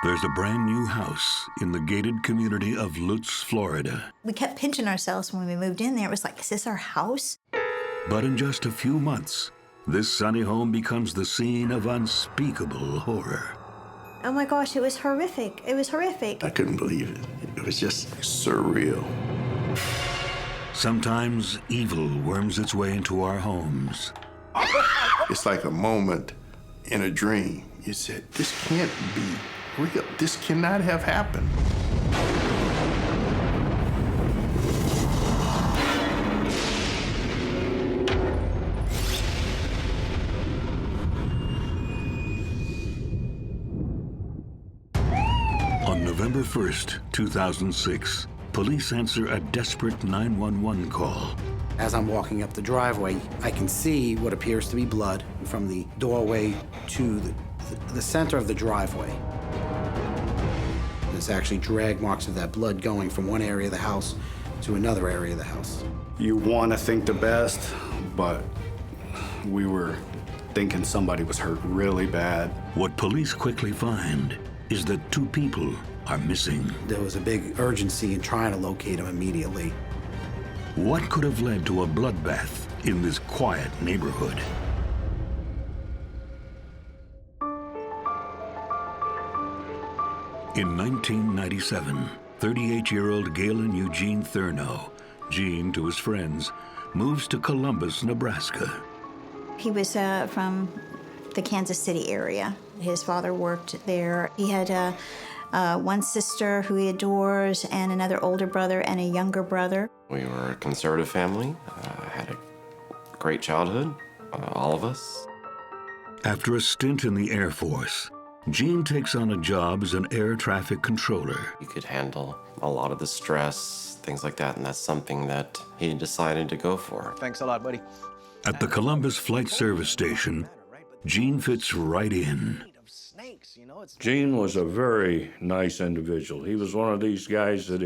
There's a brand new house in the gated community of Lutz, Florida. We kept pinching ourselves when we moved in there. It was like, is this our house? But in just a few months, this sunny home becomes the scene of unspeakable horror. Oh my gosh, it was horrific. It was horrific. I couldn't believe it. It was just surreal. Sometimes evil worms its way into our homes. It's like a moment in a dream. You said, this can't be real. This cannot have happened. On November 1st, 2006, police answer a desperate 911 call. As I'm walking up the driveway, I can see what appears to be blood from the doorway to the center of the driveway. There's actually drag marks of that blood going from one area of the house to another area of the house. You want to think the best, but we were thinking somebody was hurt really bad. What police quickly find is that two people are missing. There was a big urgency in trying to locate him immediately. What could have led to a bloodbath in this quiet neighborhood? In 1997, 38-year-old Galen Eugene Thurno, Gene to his friends, moves to Columbus, Nebraska. He was from the Kansas City area. His father worked there. He had one sister who he adores and another older brother and a younger brother. We were a conservative family, had a great childhood, all of us. After a stint in the Air Force, Gene takes on a job as an air traffic controller. He could handle a lot of the stress, things like that, and that's something that he decided to go for. Thanks a lot, buddy. At the Columbus Flight Service Station, Gene fits right in. Gene was a very nice individual. He was one of these guys that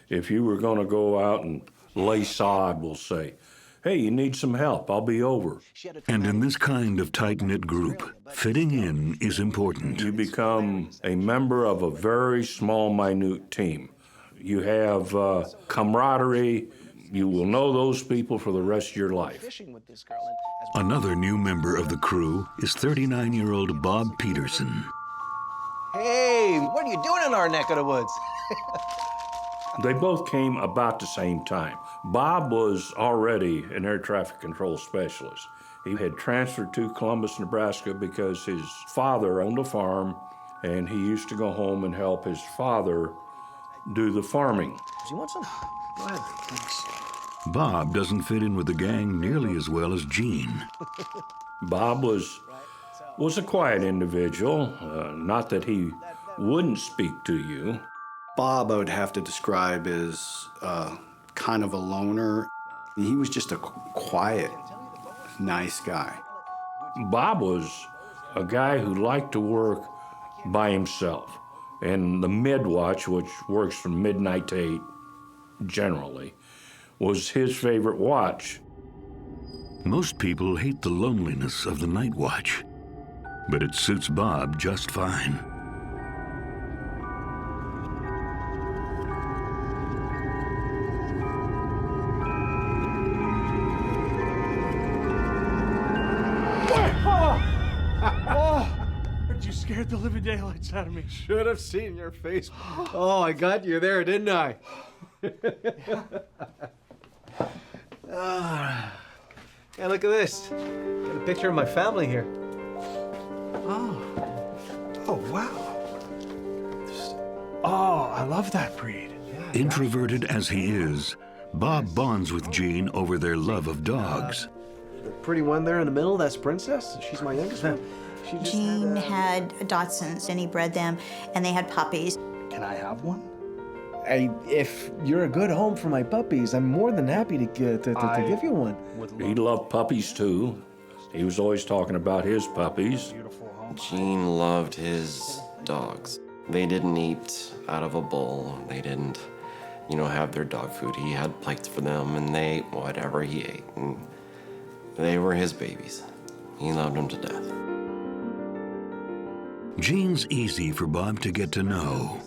if you were going to go out and lay sod, we'll say, hey, you need some help, I'll be over. And in this kind of tight-knit group, fitting in is important. You become a member of a very small, minute team. You have camaraderie. You will know those people for the rest of your life. Another new member of the crew is 39-year-old Bob Peterson. Hey, what are you doing in our neck of the woods? They both came about the same time. Bob was already an air traffic control specialist. He had transferred to Columbus, Nebraska because his father owned a farm, and he used to go home and help his father do the farming. Do you want some? Go ahead. Thanks. Bob doesn't fit in with the gang nearly as well as Gene. Bob was a quiet individual, not that he wouldn't speak to you. Bob, I would have to describe as kind of a loner. He was just a quiet, nice guy. Bob was a guy who liked to work by himself. And the mid-watch, which works from midnight to 8 generally, was his favorite watch. Most people hate the loneliness of the night watch, but it suits Bob just fine. You scared the living daylights out of me. Should have seen your face. Oh, I got you there, didn't I? Yeah, look at this. Got a picture of my family here. Oh, wow. Oh, I love that breed. Introverted as he is, Bob bonds with Gene over their love of dogs. The pretty one there in the middle, that's Princess. She's my youngest one. She just Gene had Dachshunds, and he bred them, and they had puppies. Can I have one? If you're a good home for my puppies, I'm more than happy to give you one. He loved puppies too. He was always talking about his puppies. Gene loved his dogs. They didn't eat out of a bowl. They didn't, have their dog food. He had plates for them, and they ate whatever he ate. And they were his babies. He loved them to death. Gene's easy for Bob to get to know.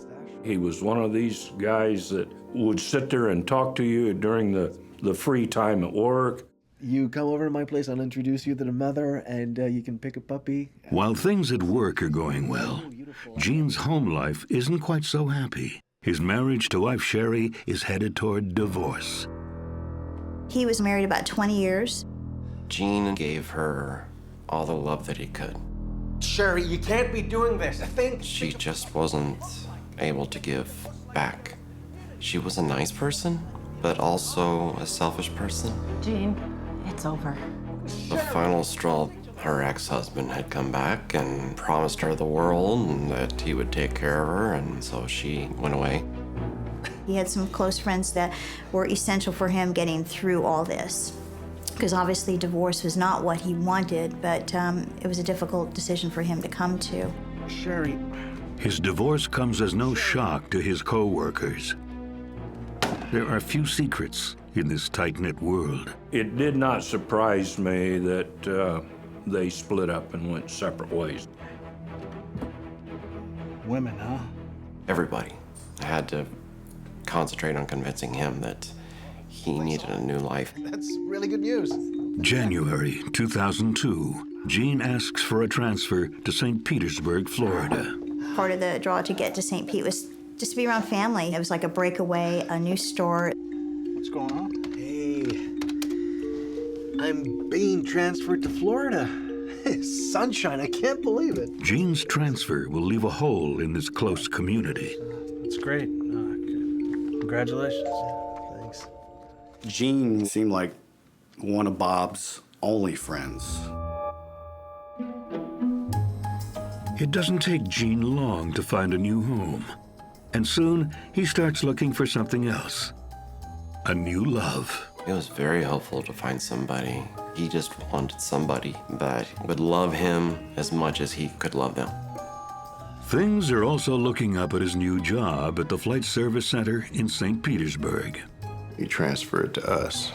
He was one of these guys that would sit there and talk to you during the free time at work. You come over to my place, I'll introduce you to the mother, and you can pick a puppy. While things at work are going well, Gene's home life isn't quite so happy. His marriage to wife Sherry is headed toward divorce. He was married about 20 years. Gene gave her all the love that he could. Sherry, you can't be doing this. She just wasn't able to give back. She was a nice person, but also a selfish person. Gene, it's over. The final straw, her ex-husband had come back and promised her the world and that he would take care of her, and so she went away. He had some close friends that were essential for him getting through all this. Because obviously divorce was not what he wanted, but it was a difficult decision for him to come to. Sherry. His divorce comes as no shock to his co-workers. There are few secrets in this tight-knit world. It did not surprise me that they split up and went separate ways. Women, huh? Everybody had to concentrate on convincing him that he needed a new life. That's really good news. January 2002, Gene asks for a transfer to St. Petersburg, Florida. Part of the draw to get to St. Pete was just to be around family. It was like a breakaway, a new start. What's going on? Hey, I'm being transferred to Florida. Sunshine, I can't believe it. Gene's transfer will leave a hole in this close community. That's great. Congratulations. Thanks. Gene seemed like one of Bob's only friends. It doesn't take Gene long to find a new home. And soon, he starts looking for something else. A new love. It was very helpful to find somebody. He just wanted somebody that would love him as much as he could love them. Things are also looking up at his new job at the Flight Service Center in St. Petersburg. He transferred to us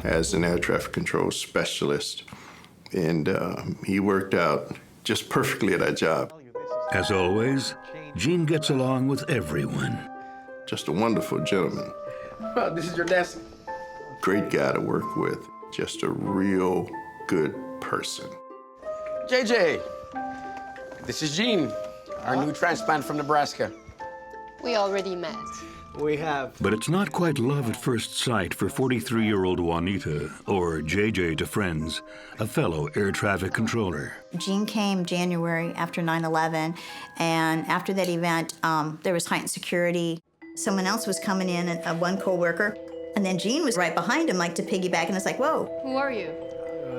as an air traffic control specialist, and he worked out just perfectly at our job. As always, Gene gets along with everyone. Just a wonderful gentleman. Oh, this is your desk. Great guy to work with. Just a real good person. JJ, this is Gene, our new transplant from Nebraska. We already met. We have. But it's not quite love at first sight for 43-year-old Juanita, or JJ to friends, a fellow air traffic controller. Gene came January after 9/11, and after that event, there was heightened security. Someone else was coming in, one coworker, and then Gene was right behind him, like to piggyback, and it's like, whoa. Who are you?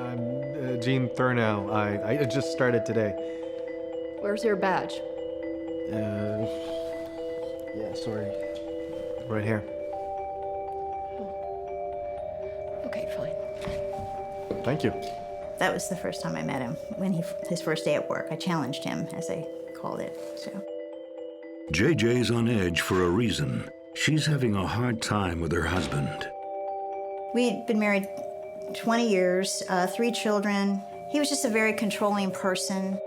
I'm Gene Thurnow. I just started today. Where's your badge? Yeah, sorry. Right here. Okay, fine. Thank you. That was the first time I met him, when his first day at work. I challenged him, as they called it, so. JJ's on edge for a reason. She's having a hard time with her husband. We'd been married 20 years, 3 children. He was just a very controlling person.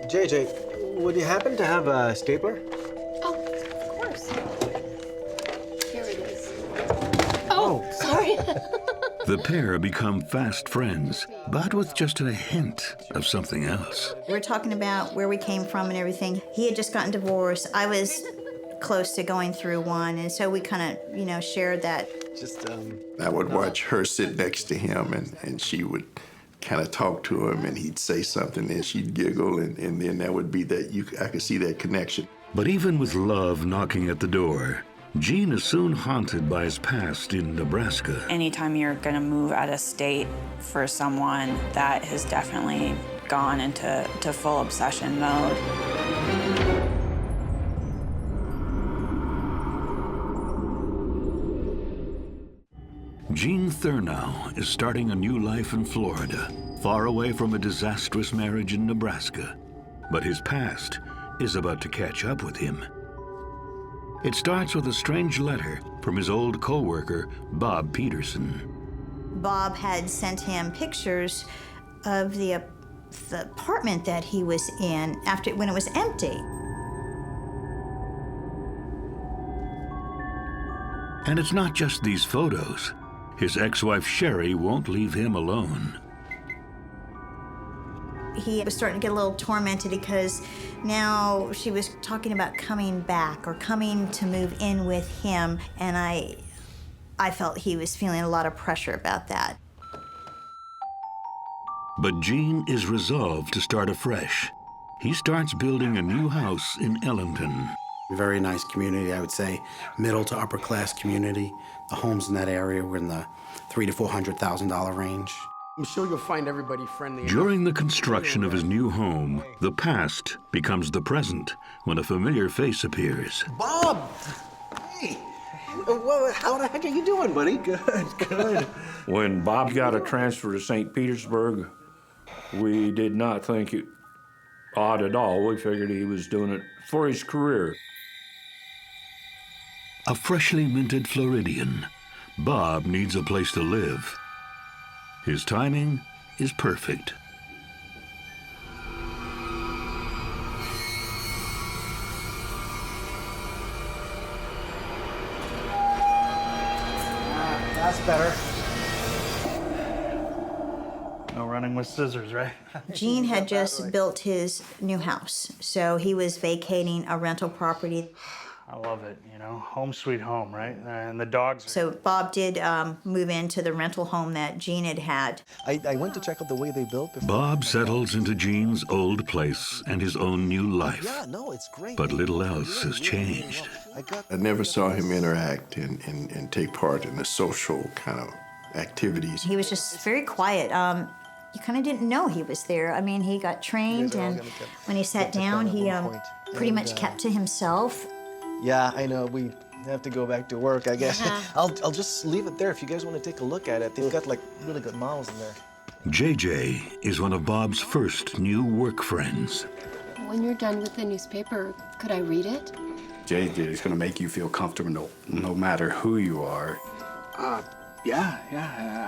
JJ, would you happen to have a stapler? Oh, of course. Here it is. Oh, sorry. The pair become fast friends, but with just a hint of something else. We're talking about where we came from and everything. He had just gotten divorced. I was close to going through one, and so we kind of, shared that. I would watch her sit next to him, and she would kind of talk to him, and he'd say something, and she'd giggle, and then that would be that I could see that connection. But even with love knocking at the door, Gene is soon haunted by his past in Nebraska. Anytime you're going to move out of state for someone, that has definitely gone into full obsession mode. Gene Thurnow is starting a new life in Florida, far away from a disastrous marriage in Nebraska. But his past is about to catch up with him. It starts with a strange letter from his old co-worker, Bob Peterson. Bob had sent him pictures of the the apartment that he was in when it was empty. And it's not just these photos. His ex-wife Sherry won't leave him alone. He was starting to get a little tormented because now she was talking about coming back or coming to move in with him, and I felt he was feeling a lot of pressure about that. But Gene is resolved to start afresh. He starts building a new house in Ellington. Very nice community, I would say, middle to upper class community. The homes in that area were in the $300,000 to $400,000 range. I'm sure you'll find everybody friendly. During the construction of his new home, the past becomes the present when a familiar face appears. Bob! Hey! Well, how the heck are you doing, buddy? Good, good. When Bob got a transfer to St. Petersburg, we did not think it odd at all. We figured he was doing it for his career. A freshly minted Floridian, Bob needs a place to live. His timing is perfect. That's better. No running with scissors, right? Gene had just built his new house, so he was vacating a rental property. I love it, you know, home sweet home, right? And the dogs. So Bob did move into the rental home that Gene had had. I went to check out the way they built before. Bob settles into Gene's old place and his own new life. Yeah, no, it's great. But little else has changed. I never saw him interact and take part in the social kind of activities. He was just very quiet. You kind of didn't know he was there. I mean, he got trained, and when he sat down, he pretty much kept to himself. Yeah, I know. We have to go back to work, I guess. I'll just leave it there if you guys want to take a look at it. They've got, like, really good models in there. JJ is one of Bob's first new work friends. When you're done with the newspaper, could I read it? JJ is going to make you feel comfortable no matter who you are. Yeah,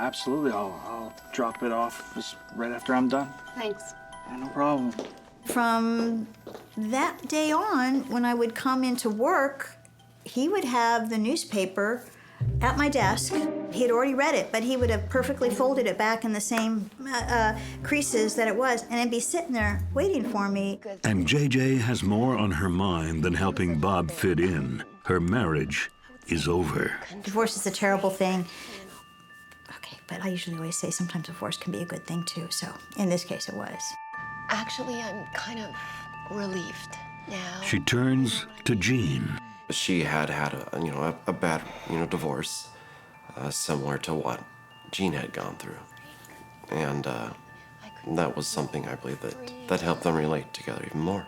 absolutely. I'll drop it off just right after I'm done. Thanks. Yeah, no problem. From that day on, when I would come into work, he would have the newspaper at my desk. He had already read it, but he would have perfectly folded it back in the same creases that it was, and it'd be sitting there waiting for me. And JJ has more on her mind than helping Bob fit in. Her marriage is over. Divorce is a terrible thing. Okay, but I usually always say sometimes divorce can be a good thing too, so in this case it was. Actually, I'm kind of relieved now. She turns to Gene. She had a bad, divorce, similar to what Gene had gone through. And that was something I believe that helped them relate together even more.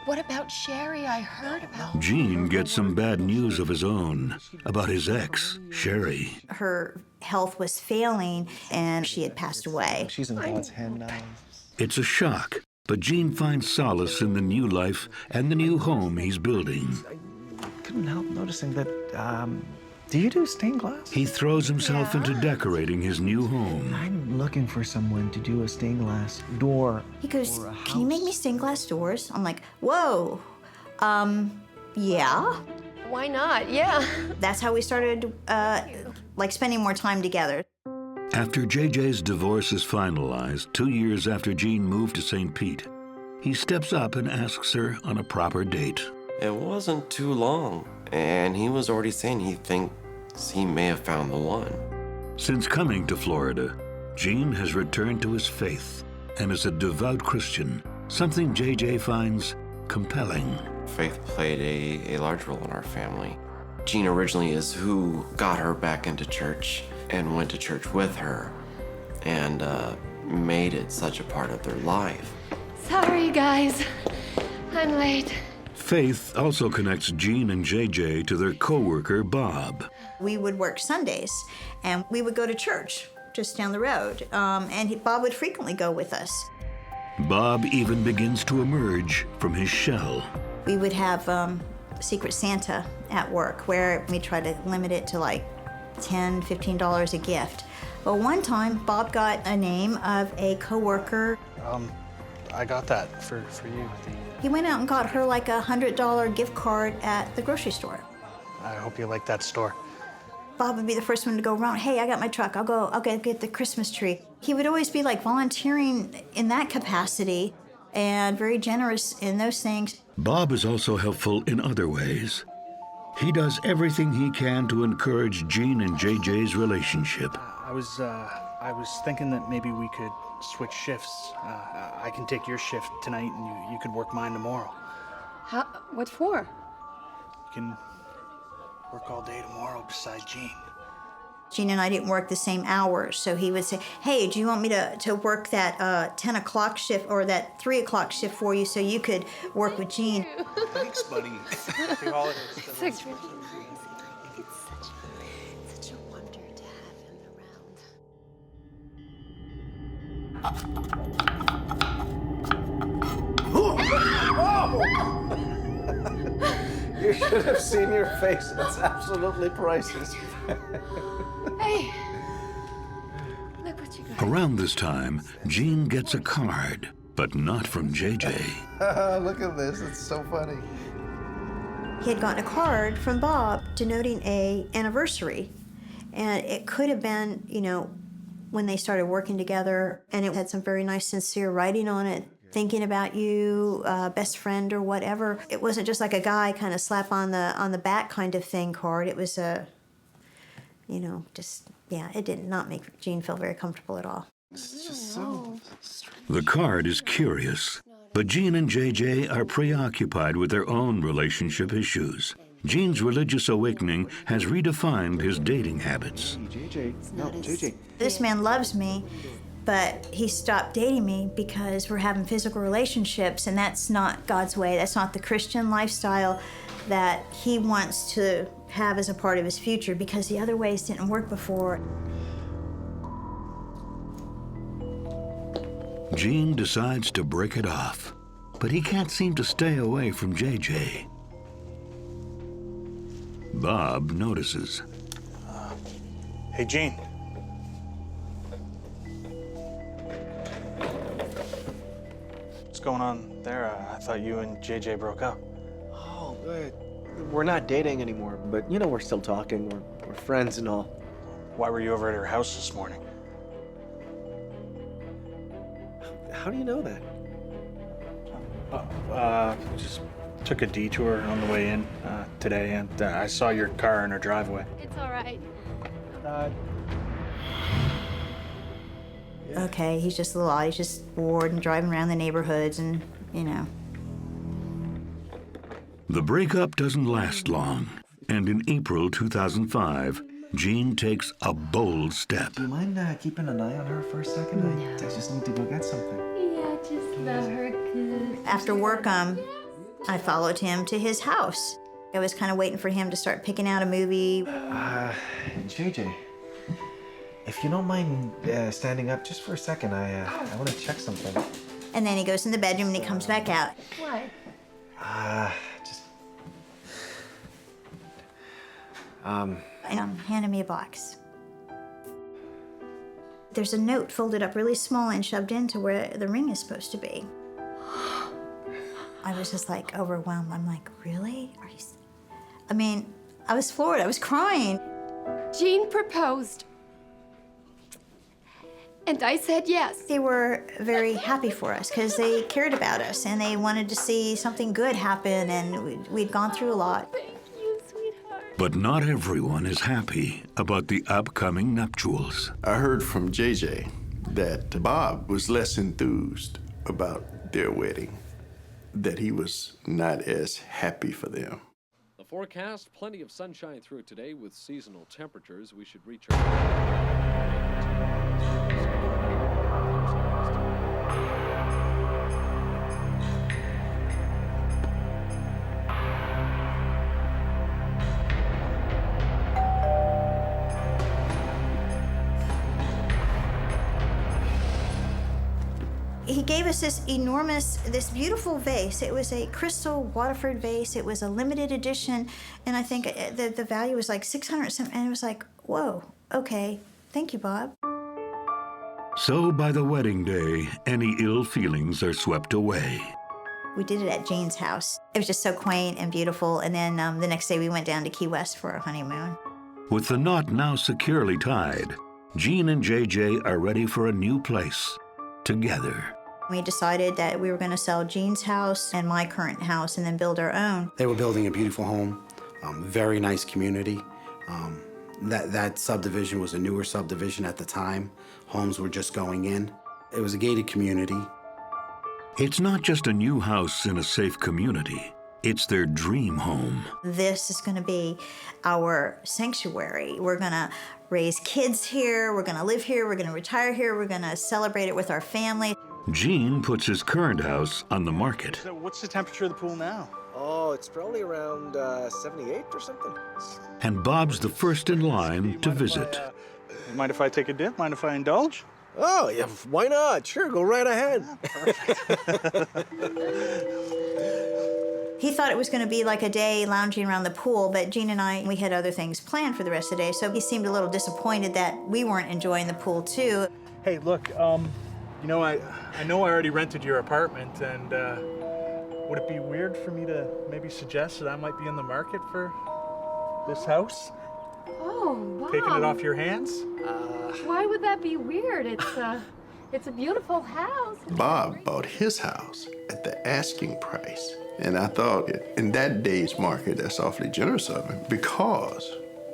What about Sherry? I heard about. Gene gets some bad news of his own about his ex, Sherry. Her health was failing, and she had passed away. She's in God's hand now. It's a shock, but Gene finds solace in the new life and the new home he's building. I couldn't help noticing that, do you do stained glass? He throws himself into decorating his new home. I'm looking for someone to do a stained glass door. He goes, "Can you make me stained glass doors?" I'm like, "Whoa, yeah." Why not? Yeah. That's how we started, spending more time together. After JJ's divorce is finalized, 2 years after Gene moved to St. Pete, he steps up and asks her on a proper date. It wasn't too long, and he was already saying he thinks he may have found the one. Since coming to Florida, Gene has returned to his faith and is a devout Christian, something JJ finds compelling. Faith played a large role in our family. Gene originally is who got her back into church and went to church with her and made it such a part of their life. Sorry, guys. I'm late. Faith also connects Gene and JJ to their co-worker, Bob. We would work Sundays, and we would go to church just down the road, and Bob would frequently go with us. Bob even begins to emerge from his shell. We would have Secret Santa at work, where we try to limit it to like $10, $15 a gift. But one time, Bob got a name of a coworker. I got that for you. He went out and got her like a $100 gift card at the grocery store. I hope you like that store. Bob would be the first one to go around. Hey, I got my truck. I'll go get the Christmas tree. He would always be like volunteering in that capacity and very generous in those things. Bob is also helpful in other ways. He does everything he can to encourage Jean and JJ's relationship. I was thinking that maybe we could switch shifts. I can take your shift tonight, and you could work mine tomorrow. What for? You can work all day tomorrow beside Jean. Jean and I didn't work the same hours, so he would say, hey, do you want me to work that 10 o'clock shift or that 3 o'clock shift for you so you could work with Jean? Thanks, buddy. Happy holidays. It's such a wonder to have him around. You should have seen your face. It's absolutely priceless. Hey, look what you got. Around this time, Jean gets a card, but not from JJ. Look at this. It's so funny. He had gotten a card from Bob denoting an anniversary. And it could have been, when they started working together, and it had some very nice, sincere writing on it, thinking about you, best friend or whatever. It wasn't just like a guy kind of slap on the back kind of thing card. It was a, it did not make Jean feel very comfortable at all. It's just so The card is curious, but Jean and JJ are preoccupied with their own relationship issues. Jean's religious awakening has redefined his dating habits. JJ. This man loves me, but he stopped dating me because we're having physical relationships, and that's not God's way. That's not the Christian lifestyle that he wants to have as a part of his future, because the other ways didn't work before. Jean decides to break it off, but he can't seem to stay away from JJ. Bob notices. Hey, Jean. What's going on there? I thought you and JJ broke up. Oh, we're not dating anymore, but we're still talking. We're friends and all. Why were you over at her house this morning? How do you know that? Just took a detour on the way in today, and I saw your car in her driveway. It's all right. Okay, he's just a little odd. He's just bored and driving around the neighborhoods and, The breakup doesn't last long, and in April 2005, Jean takes a bold step. Do you mind keeping an eye on her for a second? I just need to go get something. Yeah, just love her good. After work, I followed him to his house. I was kind of waiting for him to start picking out a movie. JJ, if you don't mind standing up just for a second, I want to check something. And then he goes in the bedroom and he comes back out. What? And handed me a box. There's a note folded up really small and shoved into where the ring is supposed to be. I was just like overwhelmed. I'm like, really? I was floored. I was crying. Jean proposed. And I said yes. They were very happy for us because they cared about us and they wanted to see something good happen, and we'd gone through a lot. Thank you, sweetheart. But not everyone is happy about the upcoming nuptials. I heard from JJ that Bob was less enthused about their wedding, that he was not as happy for them. The forecast, plenty of sunshine through today with seasonal temperatures. We should reach our... He gave us this beautiful vase. It was a crystal Waterford vase. It was a limited edition, and I think the value was like $600 something. And it was like, whoa, okay, thank you, Bob. So by the wedding day, any ill feelings are swept away. We did it at Jean's house. It was just so quaint and beautiful. And then the next day we went down to Key West for our honeymoon. With the knot now securely tied, Jean and JJ are ready for a new place, together. We decided that we were going to sell Jean's house and my current house and then build our own. They were building a beautiful home, very nice community. That subdivision was a newer subdivision at the time. Homes were just going in. It was a gated community. It's not just a new house in a safe community. It's their dream home. This is going to be our sanctuary. We're going to raise kids here. We're going to live here. We're going to retire here. We're going to celebrate it with our family. Gene puts his current house on the market. So what's the temperature of the pool now? Oh, it's probably around 78 or something. And Bob's the first in line to visit. Mind if I take a dip? Mind if I indulge? Oh, yeah, why not? Sure, go right ahead. He thought it was going to be like a day lounging around the pool, but Gene and I, we had other things planned for the rest of the day, so he seemed a little disappointed that we weren't enjoying the pool too. Hey, look, you know, I know I already rented your apartment, and would it be weird for me to maybe suggest that I might be in the market for this house? Oh, wow. Taking it off your hands? Why would that be weird? It's a beautiful house. Bob bought his house at the asking price. And I thought, in that day's market, that's awfully generous of him because,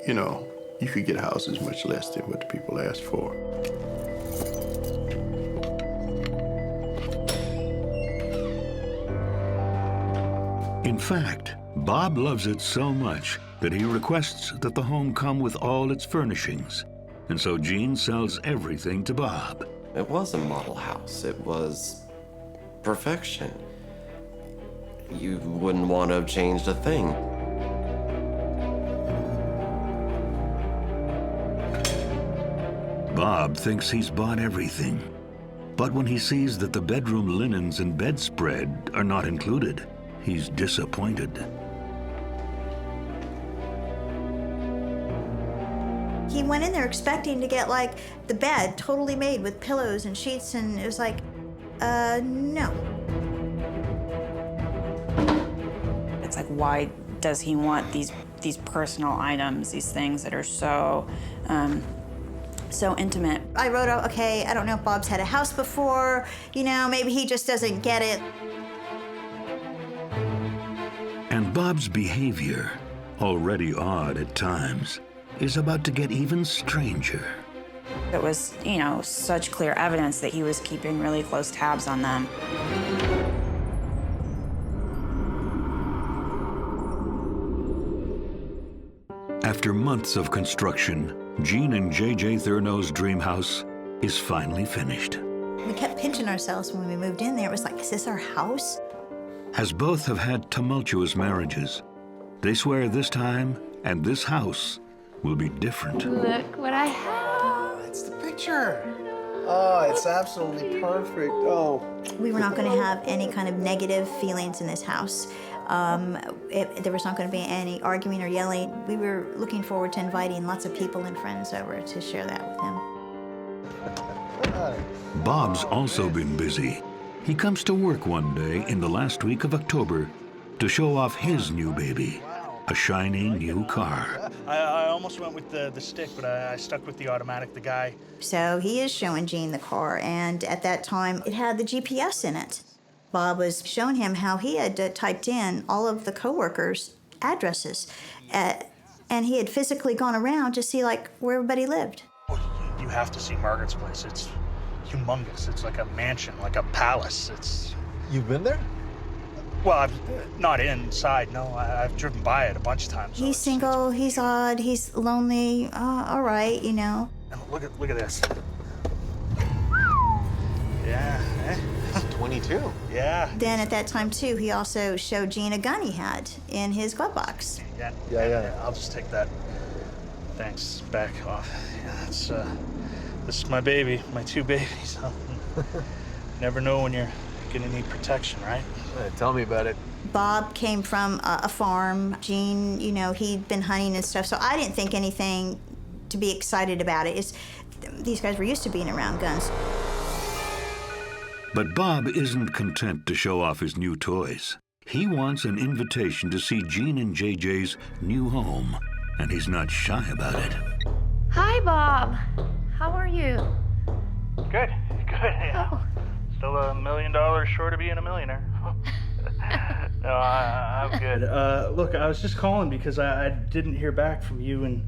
you know, you could get houses much less than what the people asked for. In fact, Bob loves it so much that he requests that the home come with all its furnishings. And so Gene sells everything to Bob. It was a model house. It was perfection. You wouldn't want to have changed a thing. Bob thinks he's bought everything. But when he sees that the bedroom linens and bedspread are not included, he's disappointed. He went in there expecting to get like the bed totally made with pillows and sheets, and it was like, no. It's like, why does he want these personal items, these things that are so so intimate? I wrote out, okay, I don't know if Bob's had a house before, you know, maybe he just doesn't get it. And Bob's behavior, already odd at times, is about to get even stranger. It was, you know, such clear evidence that he was keeping really close tabs on them. After months of construction, Gene and JJ Thurneau's dream house is finally finished. We kept pinching ourselves when we moved in there. It was like, is this our house? As both have had tumultuous marriages, they swear this time and this house will be different. Look what I have. It's the picture. Oh, it's absolutely perfect. Oh. We were not going to have any kind of negative feelings in this house. There was not going to be any arguing or yelling. We were looking forward to inviting lots of people and friends over to share that with him. Bob's also been busy. He comes to work one day in the last week of October to show off his new baby, a shiny new car. I almost went with the stick, but I stuck with the automatic, the guy. So he is showing Gene the car, and at that time, it had the GPS in it. Bob was showing him how he had typed in all of the coworkers' addresses, and he had physically gone around to see like where everybody lived. You have to see Margaret's place. It's humongous. It's like a mansion, like a palace. You've been there? Well, I've not inside, no. I've driven by it a bunch of times. He's single, he's odd, he's lonely, all right, you know. Look at this. Yeah, eh? 22. Yeah. Then at that time, too, he also showed Gene a gun he had in his glove box. Yeah. I'll just take that. Thanks. Back off. Yeah, this is my baby, my two babies. Never know when you're gonna need protection, right? Tell me about it. Bob came from a farm. Gene, you know, he'd been hunting and stuff, so I didn't think anything to be excited about it. These guys were used to being around guns. But Bob isn't content to show off his new toys. He wants an invitation to see Gene and JJ's new home, and he's not shy about it. Hi, Bob. How are you? Good. Yeah. Oh. Still $1 million short of being a millionaire. No, I'm good. Look, I was just calling because I didn't hear back from you and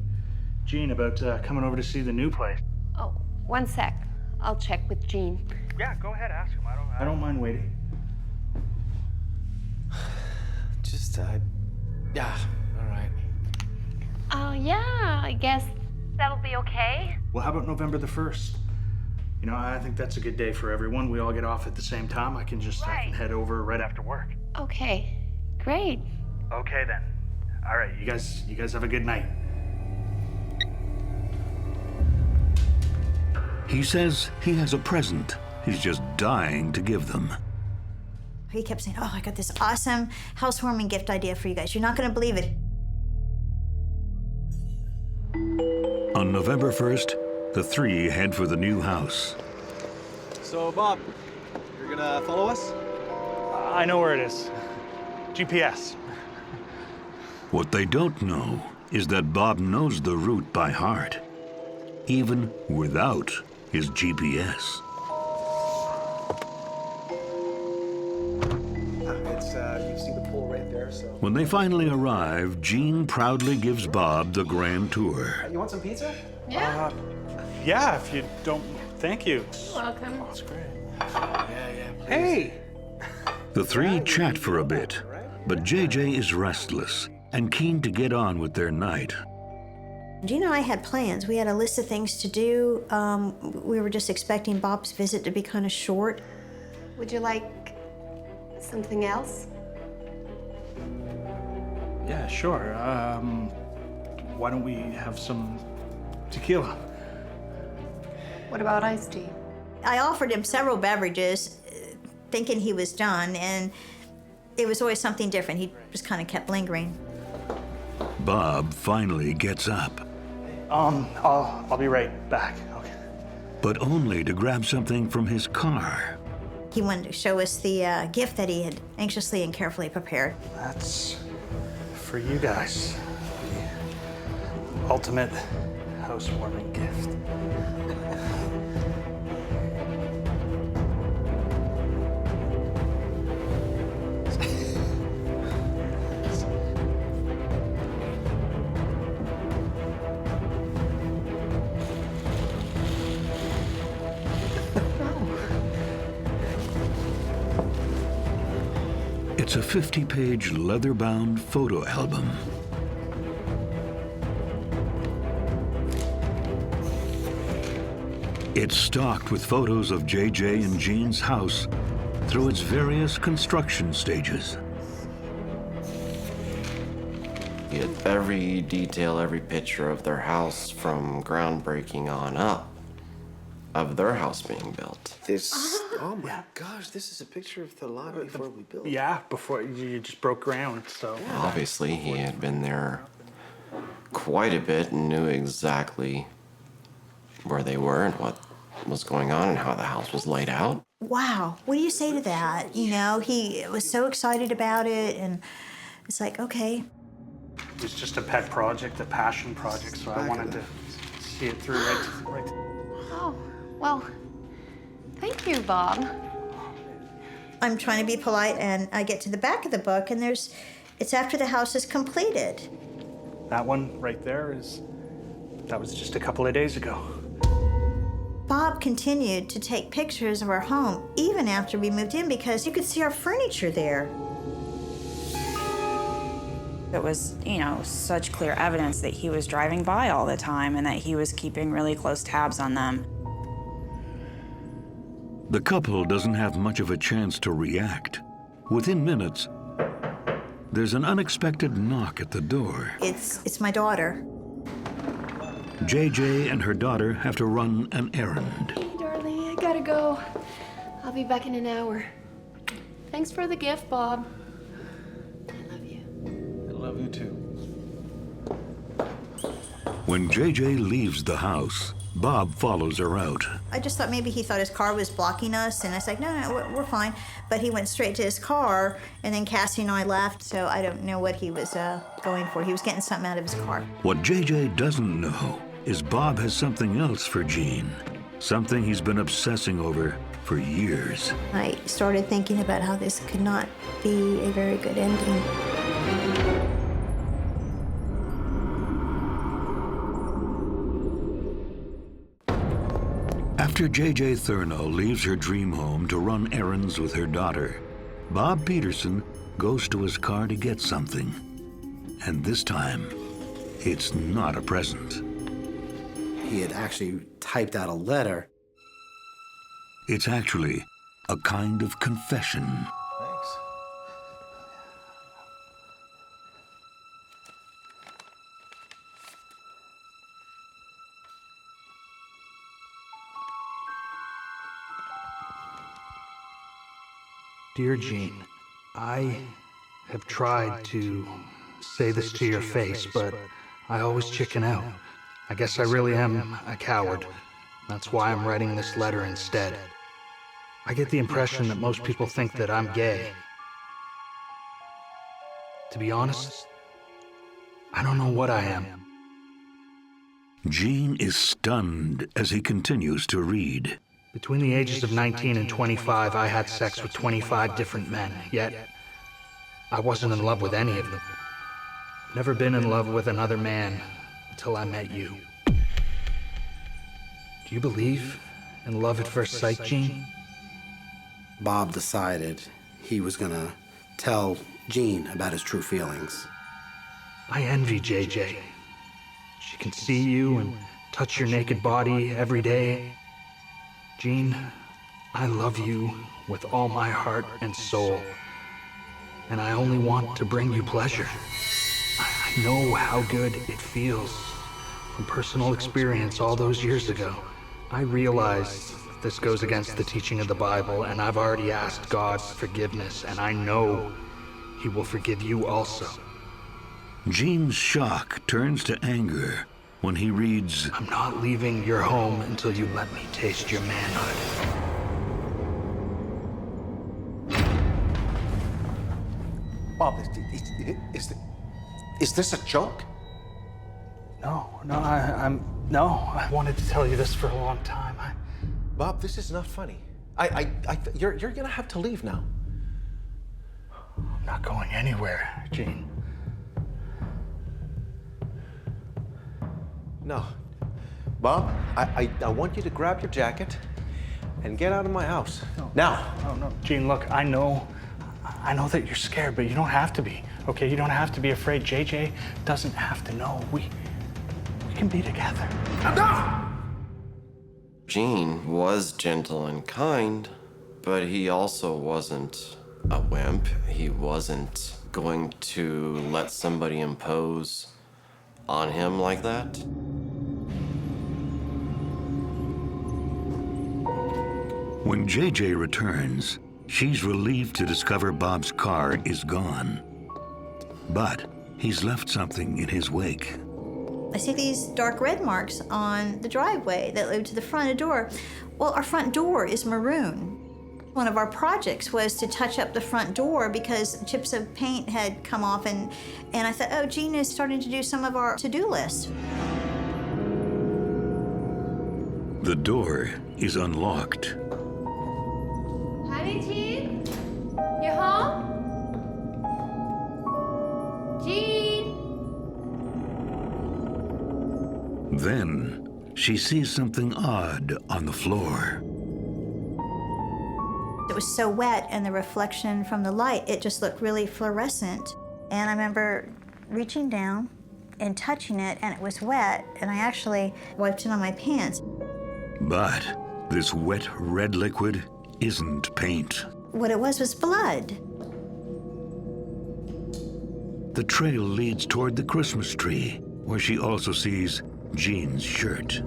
Gene about coming over to see the new place. Oh, one sec. I'll check with Gene. Yeah, go ahead, ask him. I don't mind waiting. Yeah, all right. Yeah, I guess that'll be okay. Well, how about November the 1st? You know, I think that's a good day for everyone. We all get off at the same time. I can head over right after work. Okay, great. Okay then. All right, you guys have a good night. He says he has a present he's just dying to give them. He kept saying, oh, I got this awesome housewarming gift idea for you guys. You're not going to believe it. On November 1st, the three head for the new house. So, Bob, you're gonna follow us? I know where it is. GPS. What they don't know is that Bob knows the route by heart, even without his GPS. You see the pool right there, so. When they finally arrive, Gene proudly gives Bob the grand tour. You want some pizza? Yeah. Yeah, if you don't. Thank you. Welcome. That's great. Yeah, please. Hey! The three chat for a bit, but JJ is restless and keen to get on with their night. Gene and I had plans. We had a list of things to do. We were just expecting Bob's visit to be kind of short. Would you like something else? Yeah, sure. Why don't we have some tequila? What about iced tea? I offered him several beverages, thinking he was done, and it was always something different. He just kind of kept lingering. Bob finally gets up. I'll be right back. Okay. But only to grab something from his car. He wanted to show us the gift that he had anxiously and carefully prepared. That's for you guys. The ultimate housewarming gift. It's a 50-page leather-bound photo album. It's stocked with photos of JJ and Gene's house through its various construction stages. You had every detail, every picture of their house from groundbreaking on up, of their house being built. This, oh my gosh, this is a picture of the lot before we built it. Yeah, before you just broke ground, so. Yeah. Obviously, he had been there quite a bit and knew exactly where they were and what was going on and how the house was laid out. Wow, what do you say to that? You know, he was so excited about it, and it's like, okay. It was just a pet project, a passion project, so I wanted to see it through right. Oh, well, thank you, Bob. I'm trying to be polite, and I get to the back of the book, and it's after the house is completed. That one right there that was just a couple of days ago. Bob continued to take pictures of our home even after we moved in because you could see our furniture there. It was, such clear evidence that he was driving by all the time and that he was keeping really close tabs on them. The couple doesn't have much of a chance to react. Within minutes, there's an unexpected knock at the door. It's my daughter. JJ and her daughter have to run an errand. Hey, darling, I gotta go. I'll be back in an hour. Thanks for the gift, Bob. I love you. I love you too. When JJ leaves the house, Bob follows her out. I just thought maybe he thought his car was blocking us, and I was like, no, we're fine. But he went straight to his car, and then Cassie and I left, so I don't know what he was going for. He was getting something out of his car. What JJ doesn't know is Bob has something else for Jean, something he's been obsessing over for years. I started thinking about how this could not be a very good ending. After J.J. Thurno leaves her dream home to run errands with her daughter, Bob Peterson goes to his car to get something. And this time, it's not a present. He had actually typed out a letter. It's actually a kind of confession. Thanks. Dear Jean, I have tried to say this to your face, but I always chicken out. I guess I really am a coward. That's why I'm writing this letter instead. I get the impression that most people think that I'm gay. To be honest, I don't know what I am. Jean is stunned as he continues to read. Between the ages of 19 and 25, I had sex with 25 different men, yet I wasn't in love with any of them. Never been in love with another man until I met you. Do you believe in love at first sight, Jean? Bob decided he was gonna tell Jean about his true feelings. I envy JJ. She can see you and touch your naked body every day. Jean, I love you with all my heart and soul, and I only want to bring you pleasure. I know how good it feels. From personal experience all those years ago, I realize this goes against the teaching of the Bible, and I've already asked God's forgiveness, and I know He will forgive you also. Jean's shock turns to anger when he reads, I'm not leaving your home until you let me taste your manhood. Bob, is this a joke? No, I wanted to tell you this for a long time. Bob, this is not funny. You're gonna have to leave now. I'm not going anywhere, Jean. No. Bob, I want you to grab your jacket and get out of my house. No. Now. No. Jean, look, I know that you're scared, but you don't have to be, okay? You don't have to be afraid. JJ doesn't have to know. We can be together. No! Jean was gentle and kind, but he also wasn't a wimp. He wasn't going to let somebody impose on him like that. When JJ returns, she's relieved to discover Bob's car is gone. But he's left something in his wake. I see these dark red marks on the driveway that lead to the front door. Well, our front door is maroon. One of our projects was to touch up the front door because chips of paint had come off, and I thought, oh, Jean is starting to do some of our to-do list. The door is unlocked. Honey, Jean? You home? Jean? Then she sees something odd on the floor. It was so wet, and the reflection from the light, it just looked really fluorescent. And I remember reaching down and touching it, and it was wet, and I actually wiped it on my pants. But this wet red liquid isn't paint. What it was blood. The trail leads toward the Christmas tree, where she also sees Jean's shirt.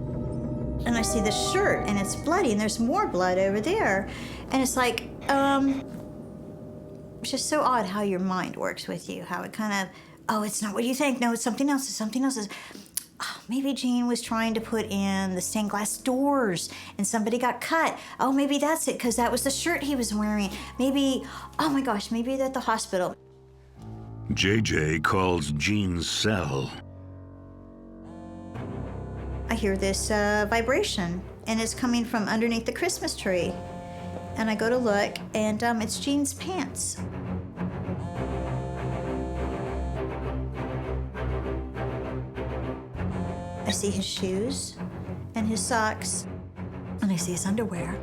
And I see the shirt, and it's bloody, and there's more blood over there. And it's like, it's just so odd how your mind works with you, how it kind of, oh, it's not what you think. No, it's something else. It's something else. oh, maybe Gene was trying to put in the stained glass doors and somebody got cut. Oh, maybe that's it, because that was the shirt he was wearing. Maybe, oh my gosh, maybe they're at the hospital. JJ calls Gene's cell. I hear this vibration, and it's coming from underneath the Christmas tree. And I go to look, and it's Gene's pants. I see his shoes and his socks, and I see his underwear.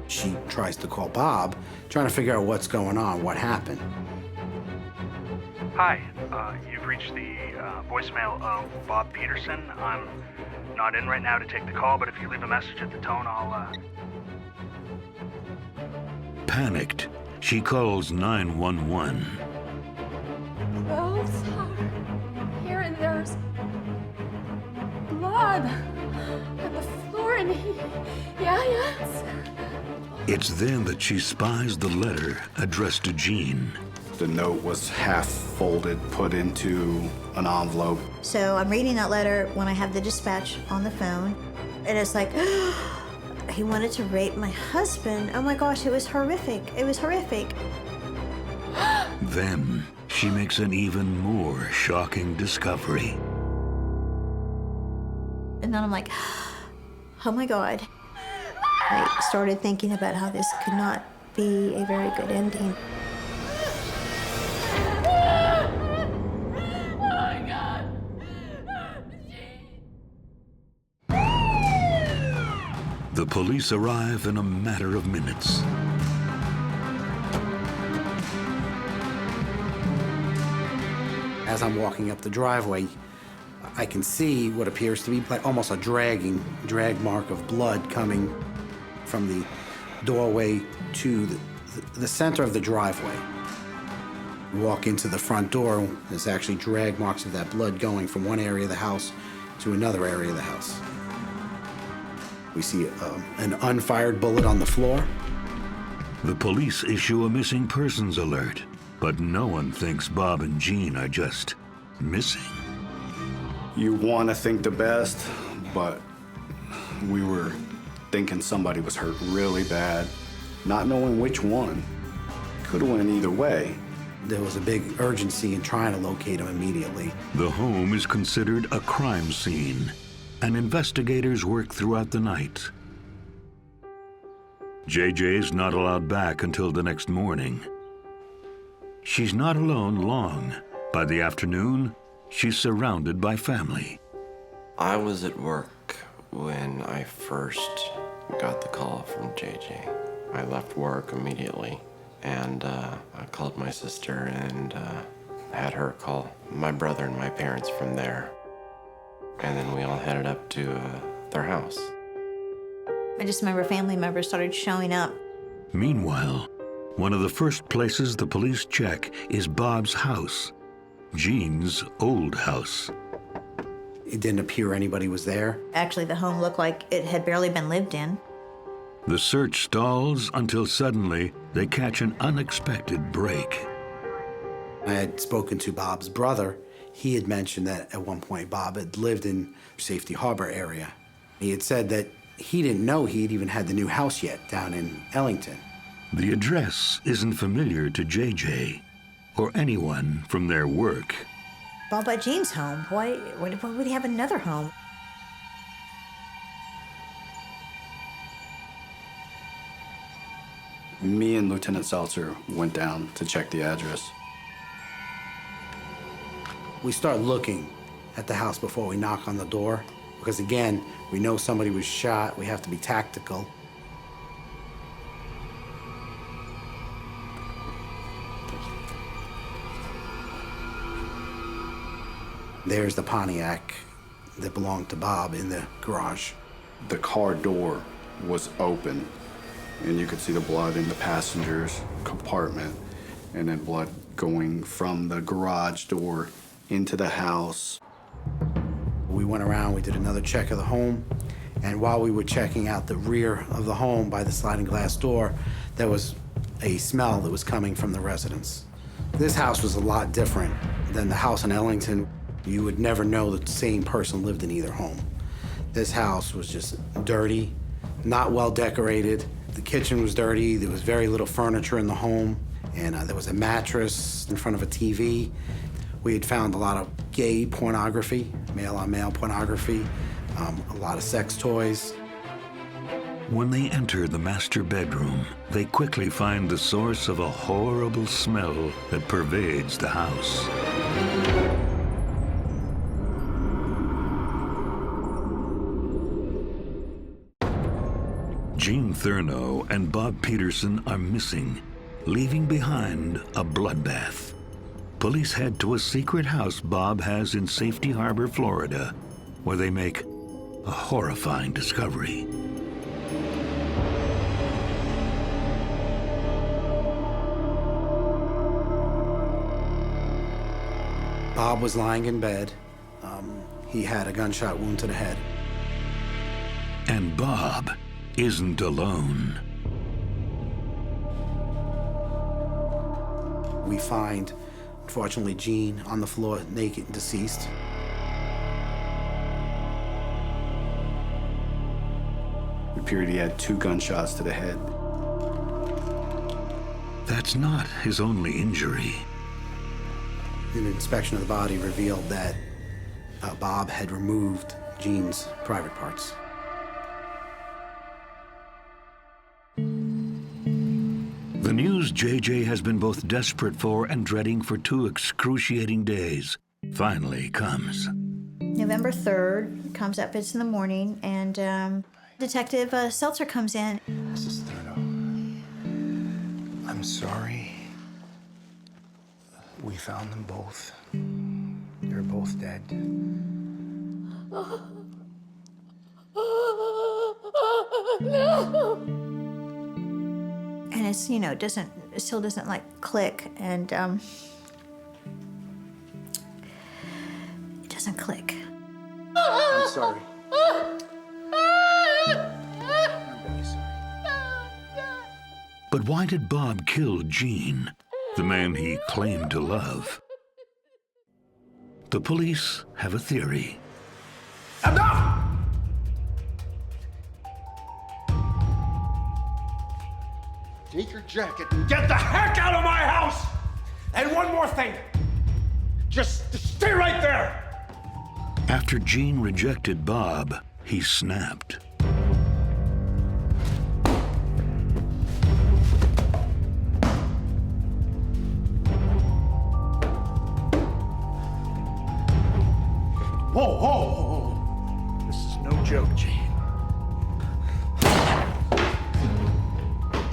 She tries to call Bob, trying to figure out what's going on, what happened. Hi, you've reached the voicemail of Bob Peterson. I'm not in right now to take the call, but if you leave a message at the tone, I'll... Panicked, she calls 911. Clothes are here, and there's blood on the floor, and yes. It's then that she spies the letter addressed to Gene. The note was half folded, put into an envelope. So I'm reading that letter when I have the dispatch on the phone, and it's like, he wanted to rape my husband. Oh my gosh, it was horrific. It was horrific. Then she makes an even more shocking discovery. And then I'm like, oh my God. I started thinking about how this could not be a very good ending. The police arrive in a matter of minutes. As I'm walking up the driveway, I can see what appears to be like almost a drag mark of blood coming from the doorway to the center of the driveway. Walk into the front door, there's actually drag marks of that blood going from one area of the house to another area of the house. We see an unfired bullet on the floor. The police issue a missing persons alert, but no one thinks Bob and Gene are just missing. You want to think the best, but we were thinking somebody was hurt really bad, not knowing which one. Could have went either way. There was a big urgency in trying to locate him immediately. The home is considered a crime scene, and investigators work throughout the night. JJ's not allowed back until the next morning. She's not alone long. By the afternoon, she's surrounded by family. I was at work when I first got the call from JJ. I left work immediately, and I called my sister and had her call my brother and my parents from there. And then we all headed up to their house. I just remember family members started showing up. Meanwhile, one of the first places the police check is Bob's house, Gene's old house. It didn't appear anybody was there. Actually, the home looked like it had barely been lived in. The search stalls until suddenly they catch an unexpected break. I had spoken to Bob's brother. He had mentioned that at one point Bob had lived in Safety Harbor area. He had said that he didn't know he'd even had the new house yet down in Ellington. The address isn't familiar to JJ or anyone from their work. Bob bought Gene's home. Why would he have another home? Me and Lieutenant Seltzer went down to check the address. We start looking at the house before we knock on the door, because again, we know somebody was shot. We have to be tactical. There's the Pontiac that belonged to Bob in the garage. The car door was open, and you could see the blood in the passenger's compartment, and then blood going from the garage door into the house. We went around, we did another check of the home, and while we were checking out the rear of the home by the sliding glass door, there was a smell that was coming from the residence, This house was a lot different than the house in Ellington. You would never know that the same person lived in either home. This house was just dirty, not well decorated. The kitchen was dirty. There was very little furniture in the home. And there was a mattress in front of a TV. We had found a lot of gay pornography, male-on-male pornography, a lot of sex toys. When they enter the master bedroom, they quickly find the source of a horrible smell that pervades the house. Gene Thurno and Bob Peterson are missing, leaving behind a bloodbath. Police head to a secret house Bob has in Safety Harbor, Florida, where they make a horrifying discovery. Bob was lying in bed. He had a gunshot wound to the head. And Bob isn't alone. We find, unfortunately, Gene on the floor, naked and deceased. It appeared he had 2 gunshots to the head. That's not his only injury. An inspection of the body revealed that Bob had removed Gene's private parts. The news JJ has been both desperate for and dreading for 2 excruciating days finally comes. November 3rd comes up, it's in the morning, and Detective Seltzer comes in. Mrs. Thurno, I'm sorry. We found them both. They're both dead. No. And it's, you know, it still doesn't like click, and it doesn't click. I'm sorry. But why did Bob kill Gene, the man he claimed to love? The police have a theory. Enough! Take your jacket and get the heck out of my house! And one more thing. Just stay right there! After Gene rejected Bob, he snapped. Whoa, whoa, whoa. This is no joke, Gene.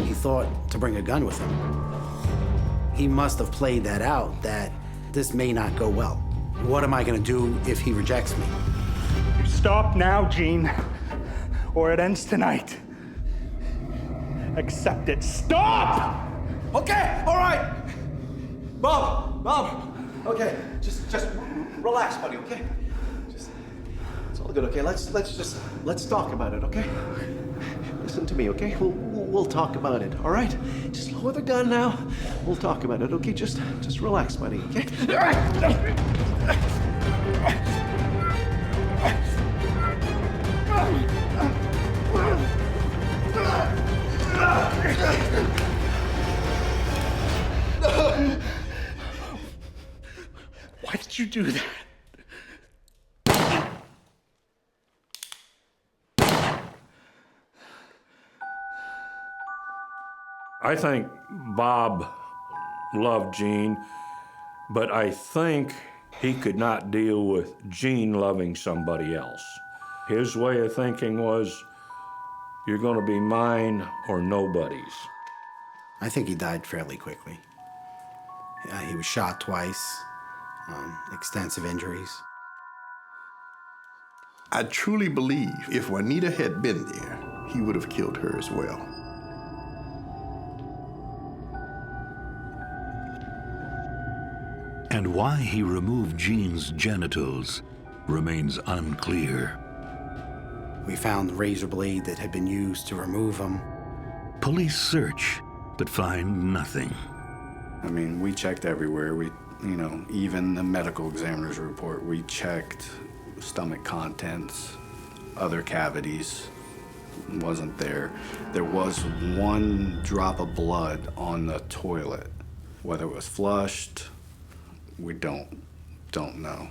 He thought to bring a gun with him. He must have played that out, that this may not go well. What am I gonna do if he rejects me? You stop now, Gene, or it ends tonight. Accept it. Stop! Okay, all right. Bob, okay, just relax, buddy, okay? It's all good, okay? Let's talk about it, okay? Listen to me, okay? We'll talk about it, all right? Just lower the gun now. We'll talk about it, okay? Just relax, buddy, okay? Why did you do that? I think Bob loved Gene, but I think he could not deal with Gene loving somebody else. His way of thinking was, you're going to be mine or nobody's. I think he died fairly quickly. He was shot twice, extensive injuries. I truly believe if Juanita had been there, he would have killed her as well. And why he removed Gene's genitals remains unclear. We found the razor blade that had been used to remove them. Police search, but find nothing. I mean, we checked everywhere. Even the medical examiner's report, we checked stomach contents, other cavities, wasn't there. There was one drop of blood on the toilet. Whether it was flushed, we don't know.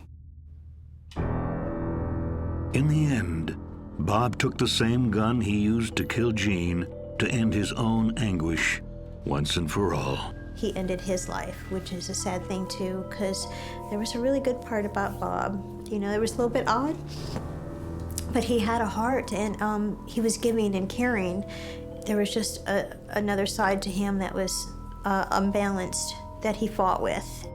In the end, Bob took the same gun he used to kill Jean to end his own anguish once and for all. He ended his life, which is a sad thing too, because there was a really good part about Bob. You know, it was a little bit odd, but he had a heart, and he was giving and caring. There was just another side to him that was unbalanced that he fought with.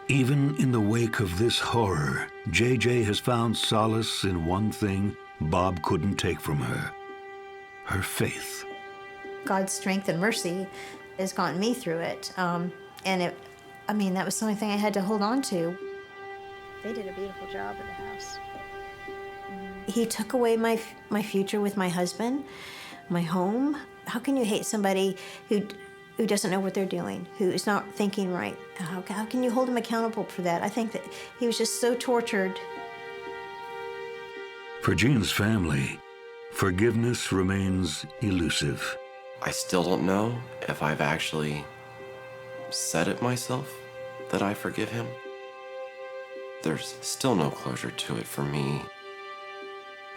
Even in the wake of this horror, JJ has found solace in one thing Bob couldn't take from her: her faith. God's strength and mercy has gotten me through it. And that was the only thing I had to hold on to. They did a beautiful job in the house. He took away my future with my husband, my home. How can you hate somebody who doesn't know what they're doing, who is not thinking right? How can you hold him accountable for that? I think that he was just so tortured. For Jean's family, forgiveness remains elusive. I still don't know if I've actually said it myself that I forgive him. There's still no closure to it for me.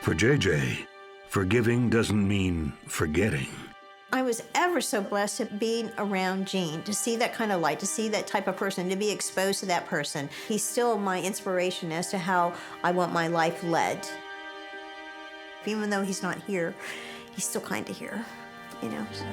For JJ, forgiving doesn't mean forgetting. I was ever so blessed at being around Gene, to see that kind of light, to see that type of person, to be exposed to that person. He's still my inspiration as to how I want my life led. Even though he's not here, he's still kind of here, you know, so.